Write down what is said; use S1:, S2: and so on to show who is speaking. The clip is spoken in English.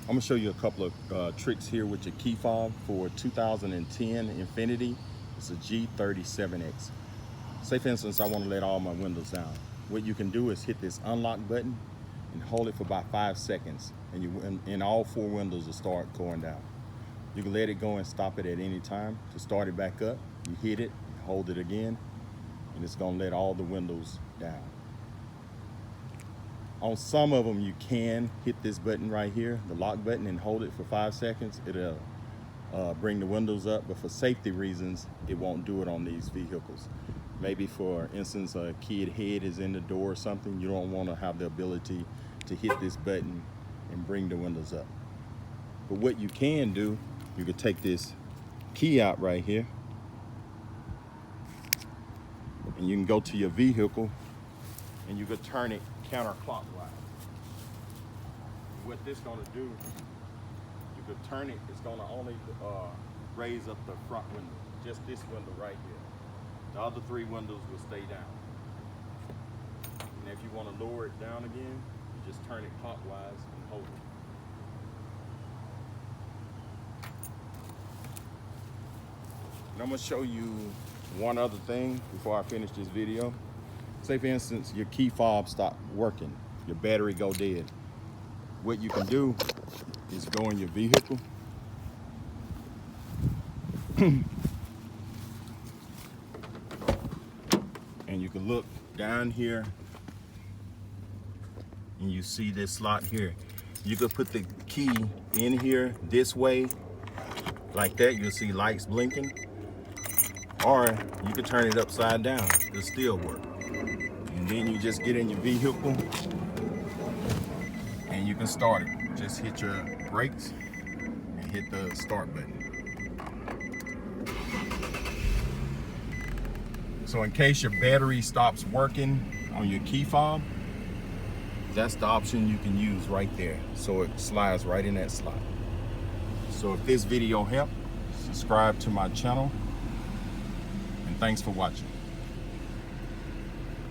S1: I'm gonna show you a couple of tricks here with your key fob for 2010 Infiniti. It's a G37X. Say for instance, I wanna let all my windows down. What you can do is hit this unlock button and hold it for about 5 seconds, and all 4 windows will start going down. You can let it go and stop it at any time. To start it back up, you hit it, hold it again, and it's gonna let all the windows down. On some of them, you can hit this button right here, the lock button, and hold it for 5 seconds. It'll bring the windows up, but for safety reasons, it won't do it on these vehicles. Maybe for instance, a kid head is in the door or something, you don't want to have the ability to hit this button and bring the windows up. But what you can do, you could take this key out right here, and you can go to your vehicle and you could turn it counterclockwise. What this gonna do, you could turn it, it's gonna only raise up the front window, just this window right here. The other 3 windows will stay down. And if you wanna lower it down again, you just turn it clockwise and hold it. And I'm gonna show you one other thing before I finish this video. Say for instance, your key fob stopped working, your battery go dead. What you can do is go in your vehicle and you can look down here and you see this slot here. You could put the key in here this way, like that, you'll see lights blinking. Or you could turn it upside down, it'll still work. And then you just get in your vehicle and you can start it. Just hit your brakes and hit the start button. So in case your battery stops working on your key fob, that's the option you can use right there. So it slides right in that slot. So if this video helped, subscribe to my channel, and thanks for watching.